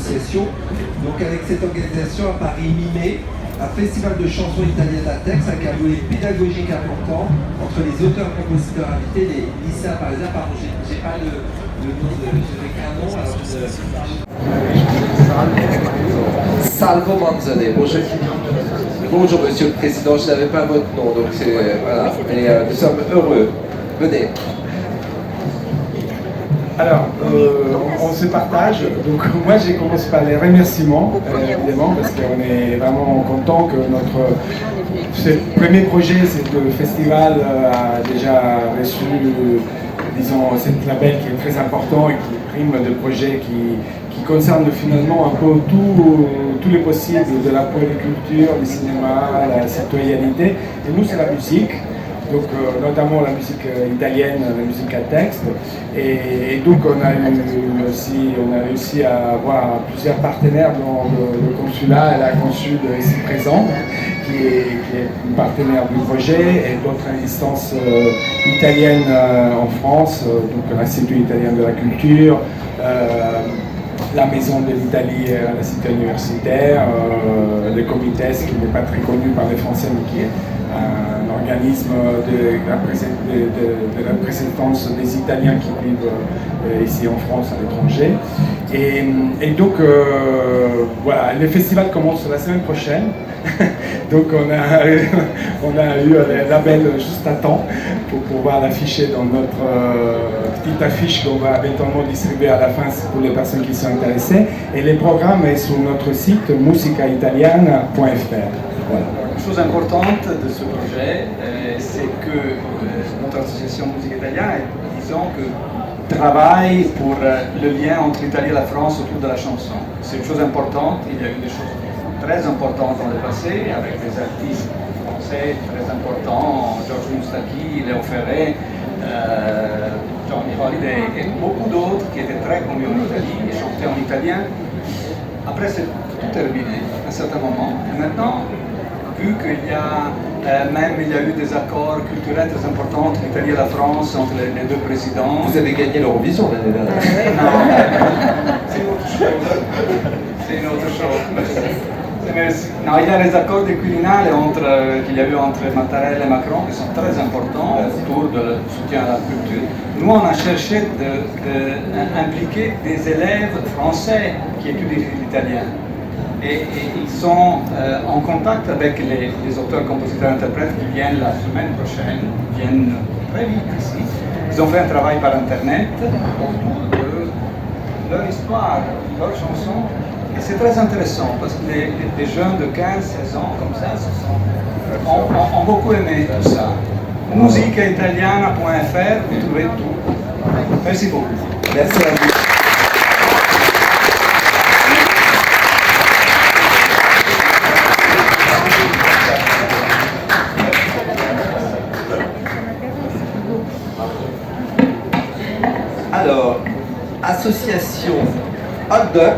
association. Donc avec cette organisation à Paris mi-mai, un festival de chansons italiennes à texte avec un volet pédagogique important entre les auteurs, compositeurs invités, les lycéens parisiens. Pardon, j'ai pas le nom de... J'avais qu'un nom, alors Salvo Manzoni. Bonjour Monsieur le Président, je n'avais pas votre nom, donc c'est... voilà. Et nous sommes heureux. Venez. Alors, on se partage. Donc, moi, j'ai commencé par les remerciements, évidemment, parce qu'on est vraiment content que ce premier projet, c'est que le festival a déjà reçu, disons, cet label qui est très important et qui prime de projets qui concernent finalement un peu tous les possibles de la polyculture, du cinéma, la citoyenneté. Et nous, c'est la musique. Donc notamment la musique italienne, la musique à texte. Et donc on a réussi à avoir plusieurs partenaires dans le consulat et la consul ici présente, qui est une partenaire du projet, et d'autres instances italiennes en France, donc l'Institut italien de la culture, la Maison de l'Italie à la cité universitaire, le Comites, qui n'est pas très connu par les Français, mais qui est un organisme de représentance des Italiens qui vivent ici en France, à l'étranger. Et donc, voilà, le festival commence la semaine prochaine. Donc on a eu le label juste à temps pour pouvoir l'afficher dans notre petite affiche qu'on va éventuellement distribuer à la fin pour les personnes qui sont intéressées. Et les programmes est sur notre site musicaitaliana.fr. Voilà. Une chose importante de ce projet, c'est que notre association Musique Italienne, disons que travaille pour le lien entre l'Italie et la France autour de la chanson. C'est une chose importante, il y a eu des choses très importantes dans le passé, avec des artistes français très importants, Georges Moustaki, Léo Ferré, Johnny Holiday et beaucoup d'autres qui étaient très connus en Italie et chantaient en italien. Après, c'est tout terminé à un certain moment. Et maintenant, vu qu'il y a il y a eu des accords culturels très importants entre l'Italie et la France, entre les deux présidents. Vous avez gagné l'Eurovision l'année dernière. Non, c'est une autre chose. C'est une autre chose. Non, il y a les accords de Quirinale qu'il y a eu entre Mattarella et Macron qui sont très importants autour du soutien à la culture. Nous, on a cherché d'impliquer des élèves français qui étudient l'italien. Et ils sont en contact avec les auteurs, compositeurs, interprètes qui viennent la semaine prochaine, viennent très vite ici. Ils ont fait un travail par internet autour de leur histoire, leurs chansons. Et c'est très intéressant parce que les jeunes de 15-16 ans comme ça ont beaucoup aimé tout ça. Musicaitaliana.fr, vous trouvez tout. Merci beaucoup. Merci à vous. Alors, association Hold Up